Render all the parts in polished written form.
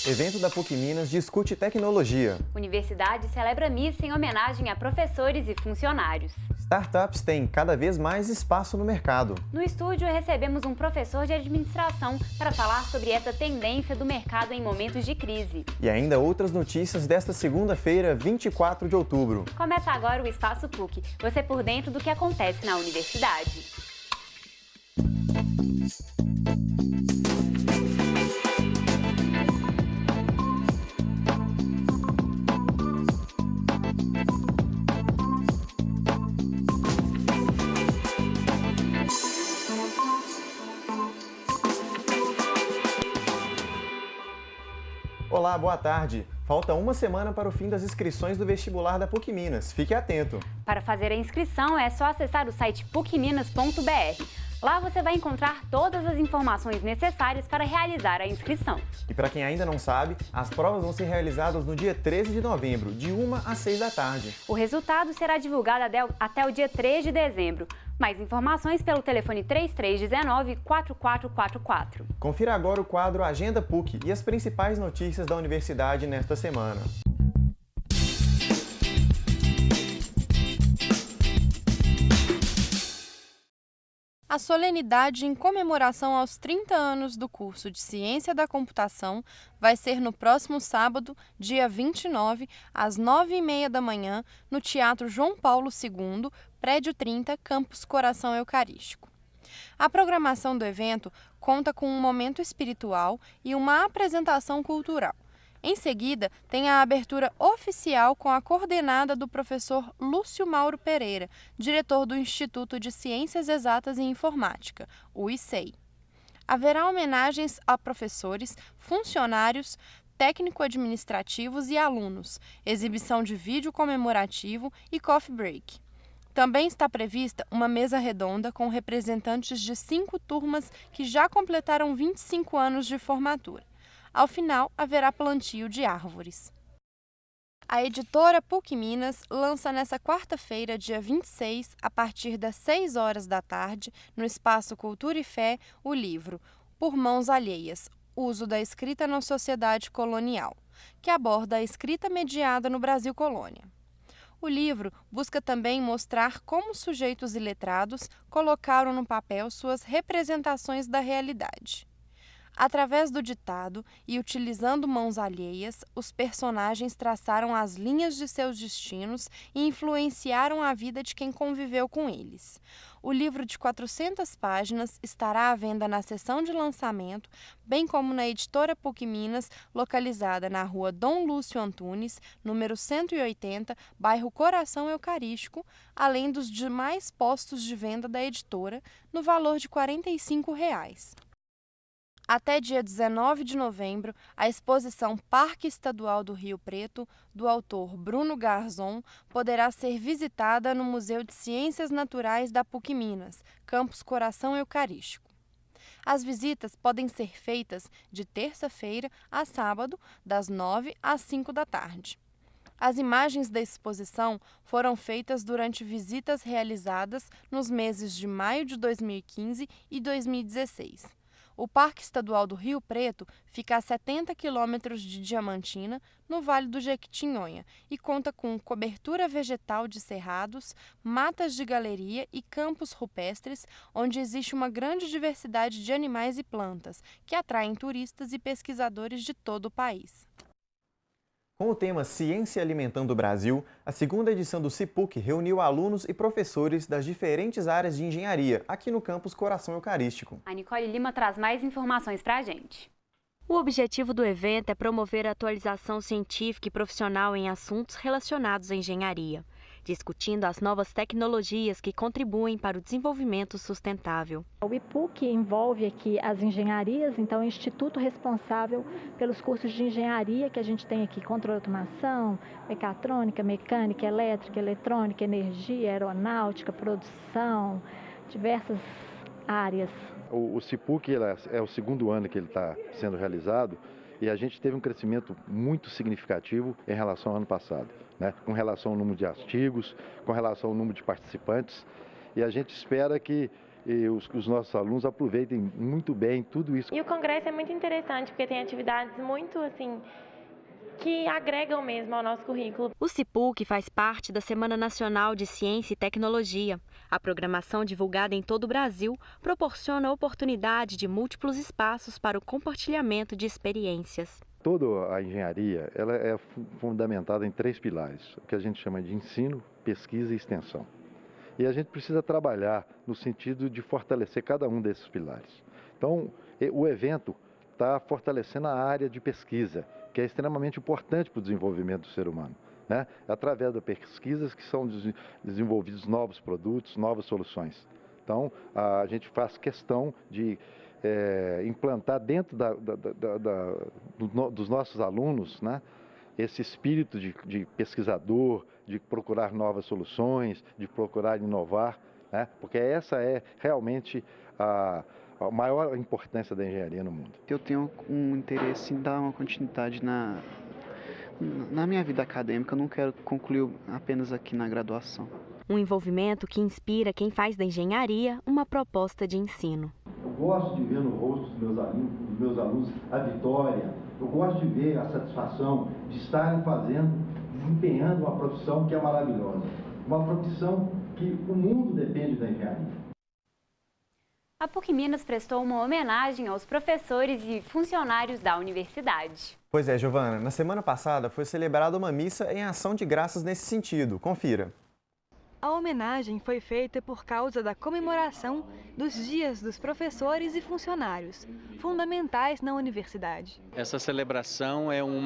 Evento da PUC Minas discute tecnologia. Universidade celebra missa em homenagem a professores e funcionários. Startups têm cada vez mais espaço no mercado. No estúdio, recebemos um professor de administração para falar sobre essa tendência do mercado em momentos de crise. E ainda outras notícias desta segunda-feira, 24 de outubro. Começa agora o Espaço PUC, você por dentro do que acontece na universidade. Olá, boa tarde. Falta uma semana para o fim das inscrições do vestibular da PUC Minas. Fique atento. Para fazer a inscrição é só acessar o site pucminas.br. Lá você vai encontrar todas as informações necessárias para realizar a inscrição. E para quem ainda não sabe, as provas vão ser realizadas no dia 13 de novembro, de 1 às 6 da tarde. O resultado será divulgado até o dia 3 de dezembro. Mais informações pelo telefone 3319-4444. Confira agora o quadro Agenda PUC e as principais notícias da universidade nesta semana. A solenidade em comemoração aos 30 anos do curso de Ciência da Computação vai ser no próximo sábado, dia 29, às 9h30 da manhã, no Teatro João Paulo II, Prédio 30, Campus Coração Eucarístico. A programação do evento conta com um momento espiritual e uma apresentação cultural. Em seguida, tem a abertura oficial com a coordenada do professor Lúcio Mauro Pereira, diretor do Instituto de Ciências Exatas e Informática, o ICEI. Haverá homenagens a professores, funcionários, técnico-administrativos e alunos, exibição de vídeo comemorativo e coffee break. Também está prevista uma mesa redonda com representantes de 5 turmas que já completaram 25 anos de formatura. Ao final, haverá plantio de árvores. A editora PUC Minas lança nesta quarta-feira, dia 26, a partir das 6 horas da tarde, no Espaço Cultura e Fé, o livro Por Mãos Alheias, Uso da Escrita na Sociedade Colonial, que aborda a escrita mediada no Brasil Colônia. O livro busca também mostrar como sujeitos iletrados colocaram no papel suas representações da realidade. Através do ditado e utilizando mãos alheias, os personagens traçaram as linhas de seus destinos e influenciaram a vida de quem conviveu com eles. O livro de 400 páginas estará à venda na sessão de lançamento, bem como na editora PUC Minas, localizada na rua Dom Lúcio Antunes, número 180, bairro Coração Eucarístico, além dos demais postos de venda da editora, no valor de R$ 45. Até dia 19 de novembro, a exposição Parque Estadual do Rio Preto, do autor Bruno Garzon, poderá ser visitada no Museu de Ciências Naturais da PUC Minas, Campus Coração Eucarístico. As visitas podem ser feitas de terça-feira a sábado, das 9 às 5 da tarde. As imagens da exposição foram feitas durante visitas realizadas nos meses de maio de 2015 e 2016. O Parque Estadual do Rio Preto fica a 70 quilômetros de Diamantina, no Vale do Jequitinhonha, e conta com cobertura vegetal de cerrados, matas de galeria e campos rupestres, onde existe uma grande diversidade de animais e plantas, que atraem turistas e pesquisadores de todo o país. Com o tema Ciência Alimentando o Brasil, a segunda edição do CIPUC reuniu alunos e professores das diferentes áreas de engenharia, aqui no campus Coração Eucarístico. A Nicole Lima traz mais informações para a gente. O objetivo do evento é promover a atualização científica e profissional em assuntos relacionados à engenharia, discutindo as novas tecnologias que contribuem para o desenvolvimento sustentável. O IPUC envolve aqui as engenharias, então é o instituto responsável pelos cursos de engenharia que a gente tem aqui, controle de automação, mecatrônica, mecânica, elétrica, eletrônica, energia, aeronáutica, produção, diversas áreas. O CIPUC é o segundo ano que ele está sendo realizado e a gente teve um crescimento muito significativo em relação ao ano passado, né? Com relação ao número de artigos, com relação ao número de participantes, e a gente espera que e os nossos alunos aproveitem muito bem tudo isso. E o congresso é muito interessante porque tem atividades muito que agregam mesmo ao nosso currículo. O CIPUC faz parte da Semana Nacional de Ciência e Tecnologia. A programação divulgada em todo o Brasil proporciona a oportunidade de múltiplos espaços para o compartilhamento de experiências. Toda a engenharia ela é fundamentada em 3 pilares, o que a gente chama de ensino, pesquisa e extensão. E a gente precisa trabalhar no sentido de fortalecer cada um desses pilares. Então, o evento está fortalecendo a área de pesquisa, que é extremamente importante para o desenvolvimento do ser humano, né? Através das pesquisas que são desenvolvidos novos produtos, novas soluções. Então, a gente faz questão de implantar dentro dos nossos alunos, né, esse espírito de pesquisador, de procurar novas soluções, de procurar inovar, né, porque essa é realmente a maior importância da engenharia no mundo. Eu tenho um interesse em dar uma continuidade na minha vida acadêmica, eu não quero concluir apenas aqui na graduação. Um envolvimento que inspira quem faz da engenharia uma proposta de ensino. Eu gosto de ver no rosto dos meus alunos a vitória, eu gosto de ver a satisfação de estarem desempenhando uma profissão que é maravilhosa, uma profissão que o mundo depende da engenharia. A PUC Minas prestou uma homenagem aos professores e funcionários da universidade. Pois é, Giovana, na semana passada foi celebrada uma missa em ação de graças nesse sentido. Confira. A homenagem foi feita por causa da comemoração dos dias dos professores e funcionários, fundamentais na universidade. Essa celebração é um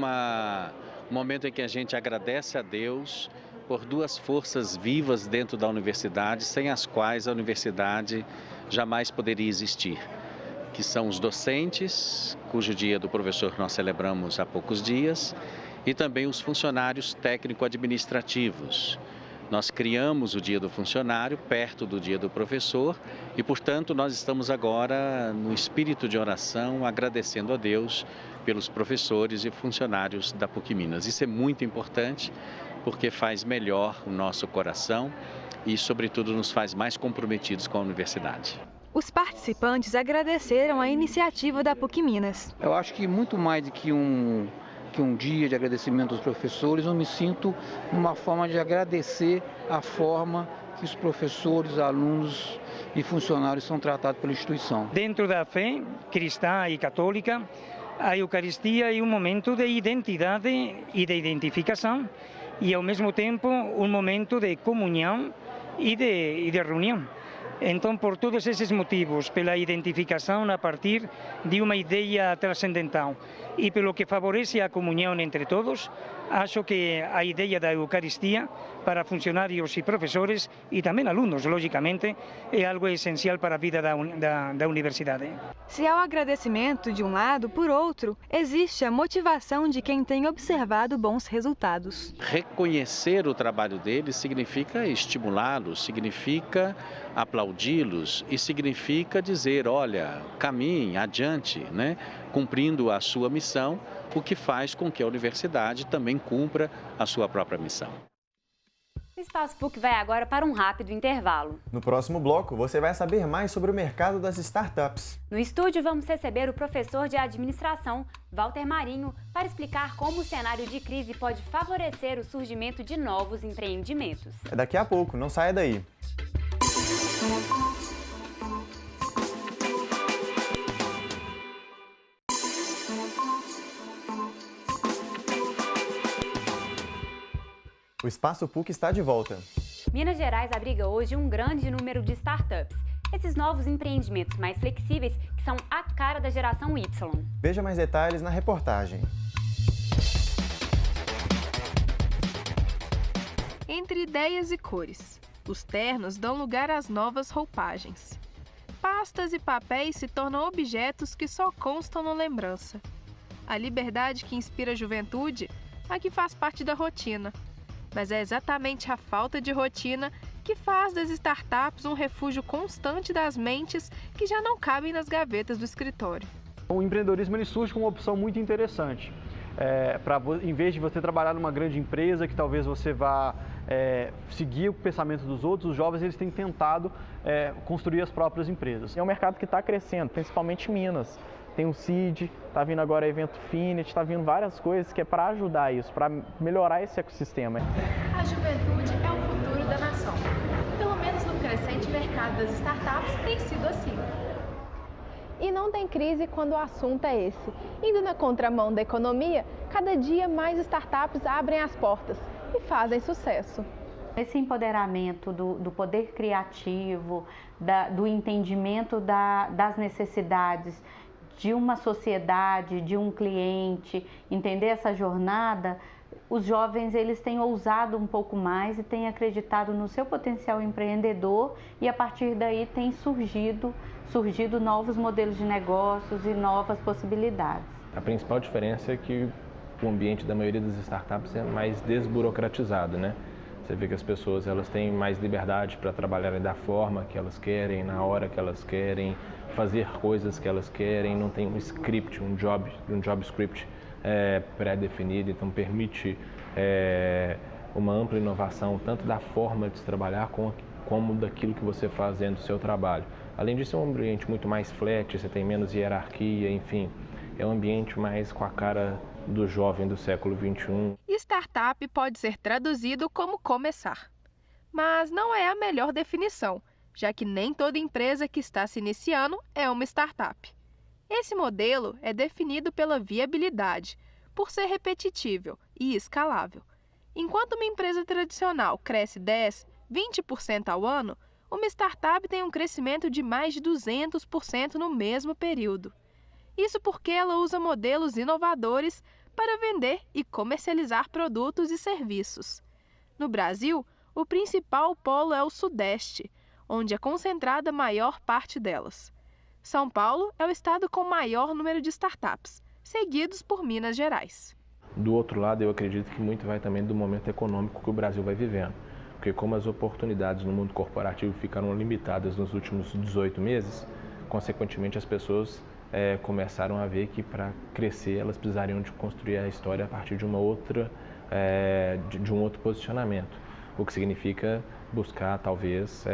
momento em que a gente agradece a Deus por 2 forças vivas dentro da universidade, sem as quais a universidade jamais poderia existir, que são os docentes, cujo dia do professor nós celebramos há poucos dias, e também os funcionários técnico-administrativos. Nós criamos o Dia do Funcionário perto do Dia do Professor e, portanto, nós estamos agora no espírito de oração, agradecendo a Deus pelos professores e funcionários da PUC Minas. Isso é muito importante porque faz melhor o nosso coração e, sobretudo, nos faz mais comprometidos com a universidade. Os participantes agradeceram a iniciativa da PUC Minas. Eu acho que muito mais do que um dia de agradecimento aos professores, eu me sinto numa forma de agradecer a forma que os professores, alunos e funcionários são tratados pela instituição. Dentro da fé cristã e católica, a Eucaristia é um momento de identidade e de identificação e, ao mesmo tempo, um momento de comunhão e de reunião. Então, por todos esses motivos, pela identificação a partir de uma ideia transcendental e pelo que favorece a comunhão entre todos, acho que a ideia da Eucaristia para funcionários e professores e também alunos, logicamente, é algo essencial para a vida da universidade. Se há o agradecimento de um lado, por outro, existe a motivação de quem tem observado bons resultados. Reconhecer o trabalho deles significa estimulá-los, significa aplaudi-los e significa dizer, olha, caminhe adiante, né? Cumprindo a sua missão, o que faz com que a universidade também cumpra a sua própria missão. O Espaço PUC vai agora para um rápido intervalo. No próximo bloco, você vai saber mais sobre o mercado das startups. No estúdio, vamos receber o professor de administração, Walter Marinho, para explicar como o cenário de crise pode favorecer o surgimento de novos empreendimentos. É daqui a pouco, não saia daí. O Espaço PUC está de volta. Minas Gerais abriga hoje um grande número de startups. Esses novos empreendimentos mais flexíveis que são a cara da geração Y. Veja mais detalhes na reportagem. Entre ideias e cores, os ternos dão lugar às novas roupagens. Pastas e papéis se tornam objetos que só constam na lembrança. A liberdade que inspira a juventude, aqui faz parte da rotina. Mas é exatamente a falta de rotina que faz das startups um refúgio constante das mentes que já não cabem nas gavetas do escritório. O empreendedorismo ele surge como uma opção muito interessante. Em vez de você trabalhar numa grande empresa que talvez você vá seguir o pensamento dos outros, os jovens eles têm tentado construir as próprias empresas. É um mercado que está crescendo, principalmente em Minas. Tem o CID, está vindo agora o Evento Finity, está vindo várias coisas que é para ajudar isso, para melhorar esse ecossistema. A juventude é o futuro da nação. Pelo menos no crescente mercado das startups tem sido assim. E não tem crise quando o assunto é esse. Indo na contramão da economia, cada dia mais startups abrem as portas e fazem sucesso. Esse empoderamento do poder criativo, do entendimento das necessidades de uma sociedade, de um cliente, entender essa jornada, os jovens eles têm ousado um pouco mais e têm acreditado no seu potencial empreendedor e a partir daí tem surgido novos modelos de negócios e novas possibilidades. A principal diferença é que o ambiente da maioria das startups é mais desburocratizado, né? Você vê que as pessoas elas têm mais liberdade para trabalharem da forma que elas querem, na hora que elas querem, fazer coisas que elas querem, não tem um script, um job script pré-definido, então permite uma ampla inovação, tanto da forma de se trabalhar como daquilo que você faz dentro do seu trabalho. Além disso, é um ambiente muito mais flat, você tem menos hierarquia, enfim, é um ambiente mais com a cara do jovem do século XXI. Startup pode ser traduzido como começar, mas não é a melhor definição, já que nem toda empresa que está se iniciando é uma startup. Esse modelo é definido pela viabilidade, por ser repetível e escalável. Enquanto uma empresa tradicional cresce 10%, 20% ao ano, uma startup tem um crescimento de mais de 200% no mesmo período. Isso porque ela usa modelos inovadores para vender e comercializar produtos e serviços. No Brasil, o principal polo é o Sudeste, onde é concentrada a maior parte delas. São Paulo é o estado com maior número de startups, seguidos por Minas Gerais. Do outro lado, eu acredito que muito vai também do momento econômico que o Brasil vai vivendo. Porque como as oportunidades no mundo corporativo ficaram limitadas nos últimos 18 meses, consequentemente as pessoas começaram a ver que para crescer elas precisariam de construir a história a partir de um outro posicionamento, o que significa buscar talvez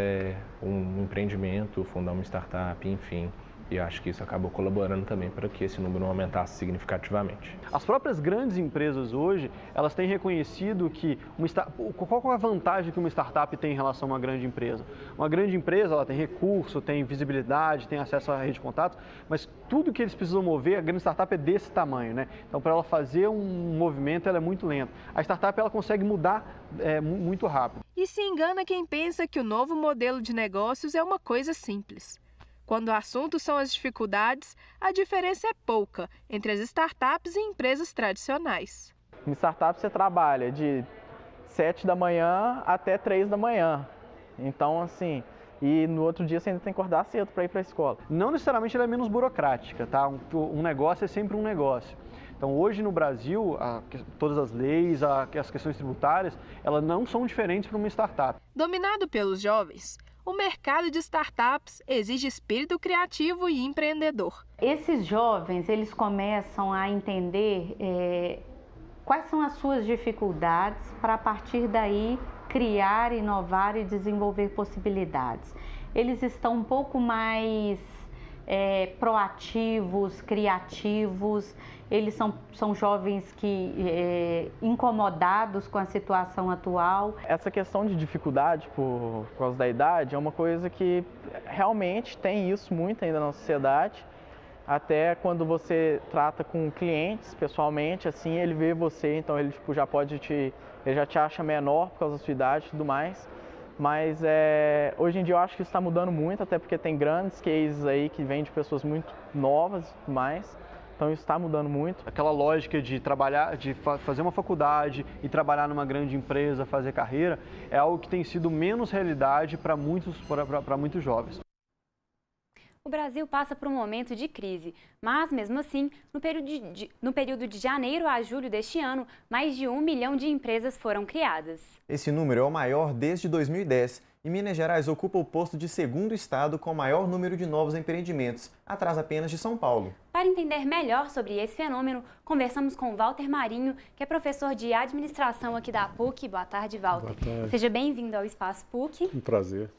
um empreendimento, fundar uma startup, enfim. E eu acho que isso acabou colaborando também para que esse número não aumentasse significativamente. As próprias grandes empresas hoje, elas têm reconhecido que qual é a vantagem que uma startup tem em relação a uma grande empresa? Uma grande empresa, ela tem recurso, tem visibilidade, tem acesso à rede de contatos, mas tudo que eles precisam mover, a grande startup é desse tamanho, né? Então, para ela fazer um movimento, ela é muito lenta. A startup, ela consegue mudar muito rápido. E se engana quem pensa que o novo modelo de negócios é uma coisa simples. Quando o assunto são as dificuldades, a diferença é pouca entre as startups e empresas tradicionais. Em startup você trabalha de 7 da manhã até 3 da manhã. Então, assim, e no outro dia você ainda tem que acordar cedo para ir para a escola. Não necessariamente ela é menos burocrática, tá? Um negócio é sempre um negócio. Então, hoje no Brasil, todas as leis, as questões tributárias, elas não são diferentes para uma startup. Dominado pelos jovens, o mercado de startups exige espírito criativo e empreendedor. Esses jovens, eles começam a entender quais são as suas dificuldades para, a partir daí, criar, inovar e desenvolver possibilidades. Eles estão um pouco mais proativos, criativos, eles são jovens que incomodados com a situação atual. Essa questão de dificuldade por causa da idade é uma coisa que realmente tem isso muito ainda na sociedade. Até quando você trata com clientes pessoalmente, assim, ele vê você, então ele ele já te acha menor por causa da sua idade e tudo mais. Mas hoje em dia eu acho que isso está mudando muito, até porque tem grandes cases aí que vêm de pessoas muito novas e tudo mais. Então isso está mudando muito. Aquela lógica de trabalhar, de fazer uma faculdade e trabalhar numa grande empresa, fazer carreira, é algo que tem sido menos realidade para muitos jovens. O Brasil passa por um momento de crise, mas mesmo assim, no período de janeiro a julho deste ano, mais de 1 milhão de empresas foram criadas. Esse número é o maior desde 2010 E Minas Gerais ocupa o posto de segundo estado com maior número de novos empreendimentos, atrás apenas de São Paulo. Para entender melhor sobre esse fenômeno, conversamos com Walter Marinho, que é professor de administração aqui da PUC. Boa tarde, Walter. Boa tarde. Seja bem-vindo ao Espaço PUC. Um prazer.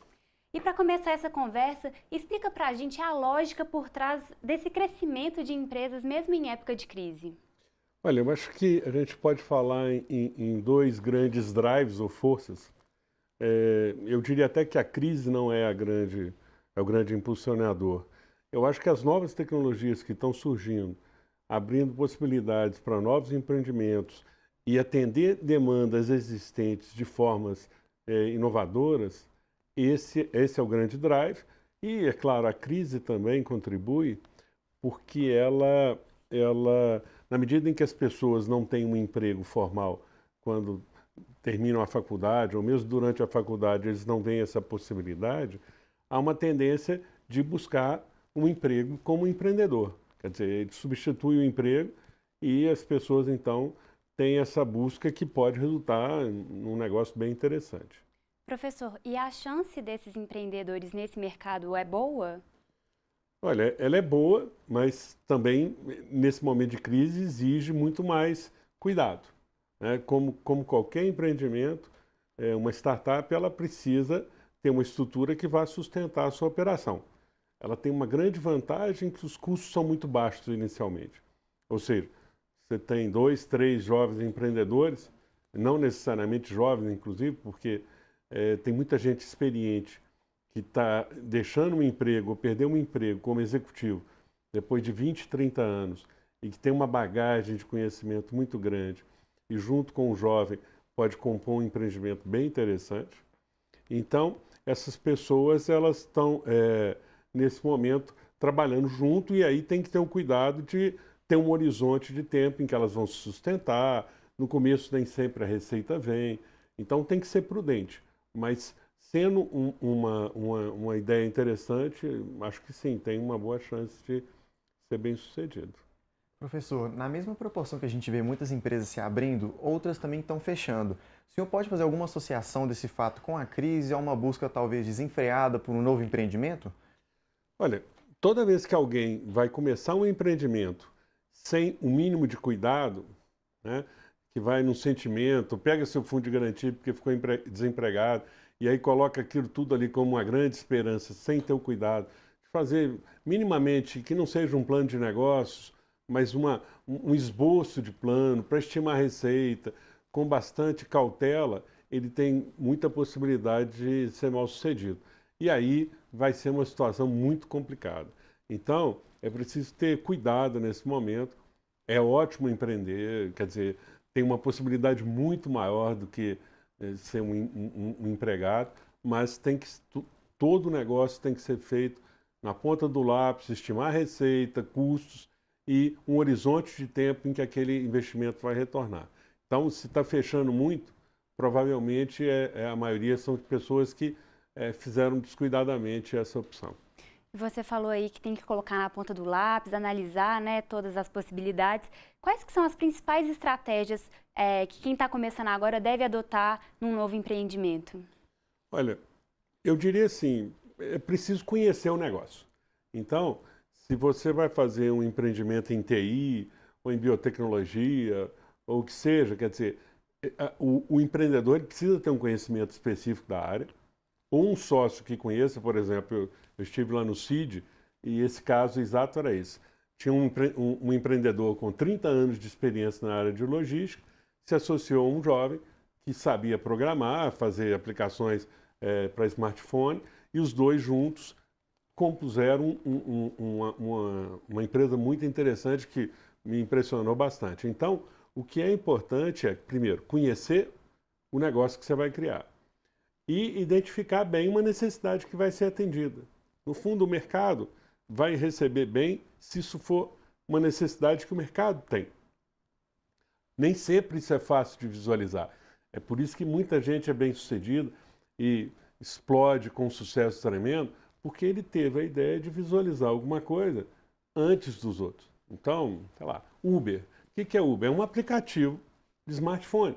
E para começar essa conversa, explica para a gente a lógica por trás desse crescimento de empresas, mesmo em época de crise. Olha, eu acho que a gente pode falar em dois grandes drives ou forças. Eu diria até que a crise não é o grande impulsionador. Eu acho que as novas tecnologias que estão surgindo, abrindo possibilidades para novos empreendimentos e atender demandas existentes de formas inovadoras, esse é o grande drive. E, é claro, a crise também contribui porque ela, na medida em que as pessoas não têm um emprego formal quando terminam a faculdade, ou mesmo durante a faculdade eles não veem essa possibilidade, há uma tendência de buscar um emprego como empreendedor. Quer dizer, ele substitui o emprego e as pessoas, então, têm essa busca que pode resultar num negócio bem interessante. Professor, e a chance desses empreendedores nesse mercado é boa? Olha, ela é boa, mas também, nesse momento de crise, exige muito mais cuidado. Como qualquer empreendimento, uma startup ela precisa ter uma estrutura que vá sustentar a sua operação. Ela tem uma grande vantagem que os custos são muito baixos inicialmente. Ou seja, você tem 2, 3 jovens empreendedores, não necessariamente jovens, inclusive, porque tem muita gente experiente que está deixando um emprego ou perdeu um emprego como executivo depois de 20, 30 anos e que tem uma bagagem de conhecimento muito grande e junto com o jovem pode compor um empreendimento bem interessante. Então, essas pessoas elas estão, nesse momento, trabalhando junto e aí tem que ter um cuidado de ter um horizonte de tempo em que elas vão se sustentar. No começo nem sempre a receita vem, então tem que ser prudente. Mas sendo uma ideia interessante, acho que sim, tem uma boa chance de ser bem sucedido. Professor, na mesma proporção que a gente vê muitas empresas se abrindo, outras também estão fechando. O senhor pode fazer alguma associação desse fato com a crise, a uma busca talvez desenfreada por um novo empreendimento? Olha, toda vez que alguém vai começar um empreendimento sem o mínimo de cuidado, que vai num sentimento, pega seu fundo de garantia porque ficou desempregado, e aí coloca aquilo tudo ali como uma grande esperança, sem ter o cuidado de fazer minimamente, que não seja um plano de negócios, mas um esboço de plano para estimar a receita, com bastante cautela, ele tem muita possibilidade de ser mal sucedido. E aí vai ser uma situação muito complicada. Então, é preciso ter cuidado nesse momento. É ótimo empreender, quer dizer, tem uma possibilidade muito maior do que ser um empregado, mas todo negócio tem que ser feito na ponta do lápis, estimar a receita, custos e um horizonte de tempo em que aquele investimento vai retornar. Então, se está fechando muito, provavelmente a maioria são pessoas que fizeram descuidadamente essa opção. Você falou aí que tem que colocar na ponta do lápis, analisar todas as possibilidades. Quais que são as principais estratégias que quem está começando agora deve adotar num novo empreendimento? Olha, eu diria assim, é preciso conhecer o negócio. Então, se você vai fazer um empreendimento em TI, ou em biotecnologia, ou o que seja, quer dizer, o empreendedor precisa ter um conhecimento específico da área, ou um sócio que conheça, por exemplo, eu estive lá no CID, e esse caso exato era esse. Tinha um empreendedor com 30 anos de experiência na área de logística, se associou a um jovem que sabia programar, fazer aplicações para smartphone, e os dois juntos compuseram uma empresa muito interessante que me impressionou bastante. Então, o que é importante é, primeiro, conhecer o negócio que você vai criar e identificar bem uma necessidade que vai ser atendida. No fundo, o mercado vai receber bem se isso for uma necessidade que o mercado tem. Nem sempre isso é fácil de visualizar. É por isso que muita gente é bem-sucedida e explode com um sucesso tremendo, porque ele teve a ideia de visualizar alguma coisa antes dos outros. Então, sei lá, Uber. O que é Uber? É um aplicativo de smartphone.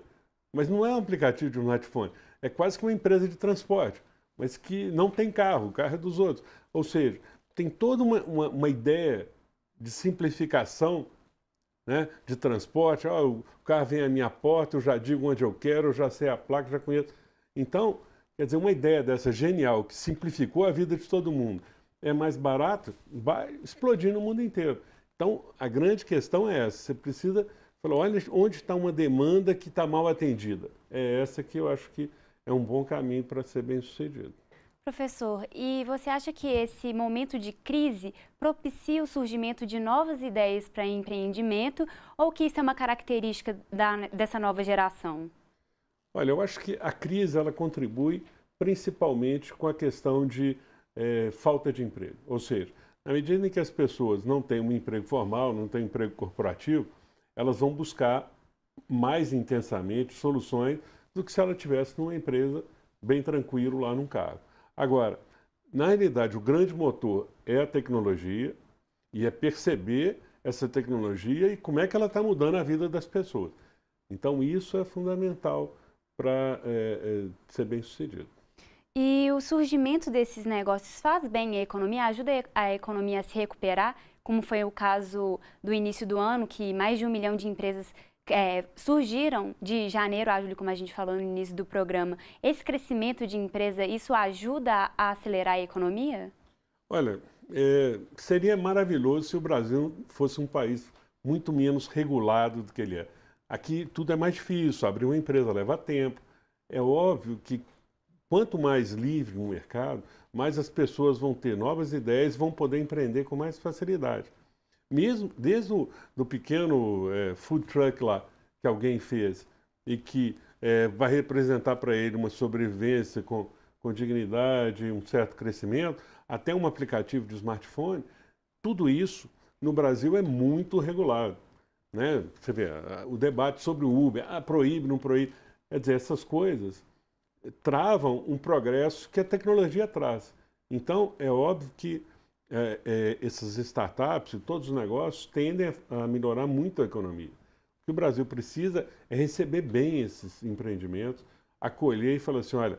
Mas não é um aplicativo de smartphone. É quase que uma empresa de transporte. mas que não tem carro, o carro é dos outros. Ou seja, tem toda uma ideia de simplificação, né, de transporte. O carro vem à minha porta, eu já digo onde eu quero, eu já sei a placa, já conheço. Então, quer dizer, uma ideia dessa genial, que simplificou a vida de todo mundo, é mais barato, vai explodir no mundo inteiro. Então, a grande questão é essa. Você precisa falar, olha onde está uma demanda que está mal atendida. É essa que eu acho que é um bom caminho para ser bem sucedido. Professor, e você acha que esse momento de crise propicia o surgimento de novas ideias para empreendimento ou que isso é uma característica dessa nova geração? Olha, eu acho que a crise ela contribui principalmente com a questão de falta de emprego. Ou seja, na medida em que as pessoas não têm um emprego formal, não têm um emprego corporativo, elas vão buscar mais intensamente soluções do que se ela tivesse numa empresa bem tranquilo lá num cargo. Agora, na realidade, o grande motor é a tecnologia e é perceber essa tecnologia e como é que ela está mudando a vida das pessoas. Então, isso é fundamental para ser bem sucedido. E o surgimento desses negócios faz bem à economia, ajuda a economia a se recuperar, como foi o caso do início do ano, que mais de 1 milhão de empresas surgiram de janeiro a julho, como a gente falou no início do programa. Esse crescimento de empresa, isso ajuda a acelerar a economia? Olha, seria maravilhoso se o Brasil fosse um país muito menos regulado do que ele é. Aqui tudo é mais difícil, abrir uma empresa leva tempo. É óbvio que quanto mais livre o mercado, mais as pessoas vão ter novas ideias e vão poder empreender com mais facilidade. Mesmo desde o pequeno food truck lá que alguém fez e que vai representar para ele uma sobrevivência com dignidade, um certo crescimento, até um aplicativo de smartphone, tudo isso no Brasil é muito regulado. Né? Você vê, o debate sobre o Uber, proíbe, não proíbe, quer dizer, essas coisas travam um progresso que a tecnologia traz. Então, é óbvio que essas startups e todos os negócios tendem a melhorar muito a economia. O que o Brasil precisa é receber bem esses empreendimentos, acolher e falar assim, olha,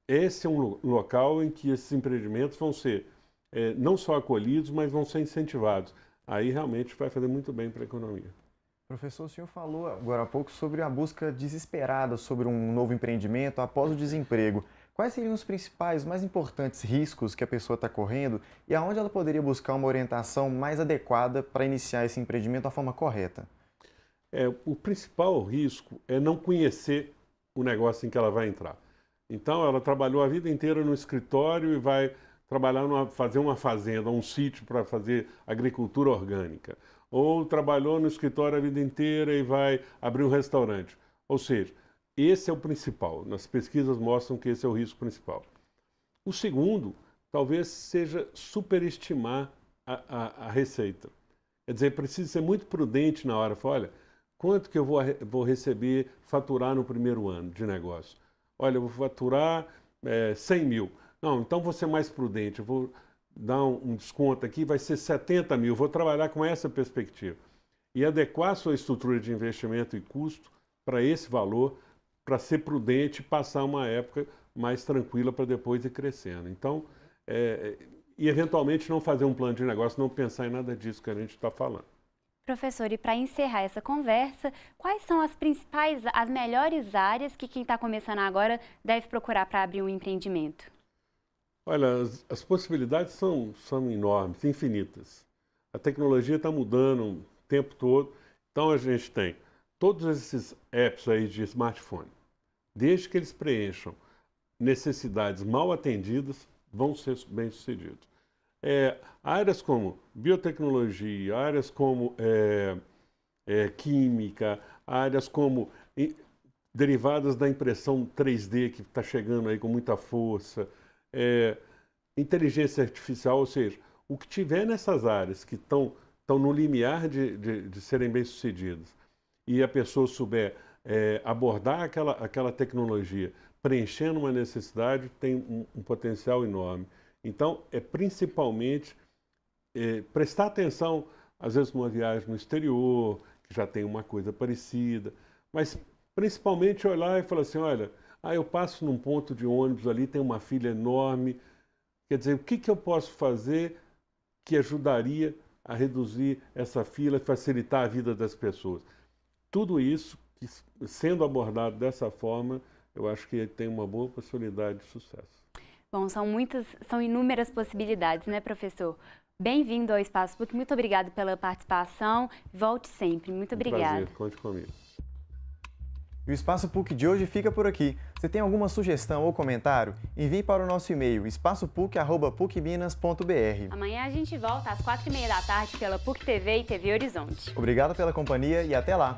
esse é um local em que esses empreendimentos vão ser não só acolhidos, mas vão ser incentivados. Aí realmente vai fazer muito bem para a economia. Professor, o senhor falou agora há pouco sobre a busca desesperada sobre um novo empreendimento após o desemprego. Quais seriam os principais, mais importantes riscos que a pessoa está correndo e aonde ela poderia buscar uma orientação mais adequada para iniciar esse empreendimento da forma correta? O principal risco é não conhecer o negócio em que ela vai entrar. Então, ela trabalhou a vida inteira no escritório e vai trabalhar fazer uma fazenda, um sítio para fazer agricultura orgânica. Ou trabalhou no escritório a vida inteira e vai abrir um restaurante. Ou seja, esse é o principal. Nas pesquisas mostram que esse é o risco principal. O segundo, talvez seja superestimar a receita. Quer dizer, precisa ser muito prudente na hora. Falar, olha, quanto que eu vou receber, faturar no primeiro ano de negócio? Olha, eu vou faturar 100 mil. Não, então vou ser mais prudente. Eu vou dar um desconto aqui, vai ser 70 mil. Vou trabalhar com essa perspectiva. E adequar a sua estrutura de investimento e custo para esse valor, para ser prudente e passar uma época mais tranquila para depois ir crescendo. Então, e eventualmente não fazer um plano de negócio, não pensar em nada disso que a gente está falando. Professor, e para encerrar essa conversa, quais são as melhores áreas que quem está começando agora deve procurar para abrir um empreendimento? Olha, as possibilidades são enormes, infinitas. A tecnologia está mudando o tempo todo, então a gente tem todos esses apps aí de smartphone. Desde que eles preencham necessidades mal atendidas, vão ser bem-sucedidos. Áreas como biotecnologia, áreas como química, áreas como derivadas da impressão 3D que está chegando aí com muita força, inteligência artificial, ou seja, o que tiver nessas áreas que estão no limiar de serem bem-sucedidas e a pessoa souber abordar aquela tecnologia preenchendo uma necessidade, tem um potencial enorme. Então, principalmente prestar atenção, às vezes, numa viagem no exterior, que já tem uma coisa parecida, mas principalmente olhar e falar assim, olha, Eu passo num ponto de ônibus ali, tem uma fila enorme. Quer dizer, o que eu posso fazer que ajudaria a reduzir essa fila e facilitar a vida das pessoas? Tudo isso, sendo abordado dessa forma, eu acho que tem uma boa possibilidade de sucesso. Bom, são inúmeras possibilidades, né, professor? Bem-vindo ao Espaço PUC, muito obrigado pela participação. Volte sempre, muito obrigada. Prazer, conte comigo. E o Espaço PUC de hoje fica por aqui. Você tem alguma sugestão ou comentário? Envie para o nosso e-mail espaçopuc@pucminas.br. Amanhã a gente volta às 4h30 da tarde pela PUC TV e TV Horizonte. Obrigado pela companhia e até lá!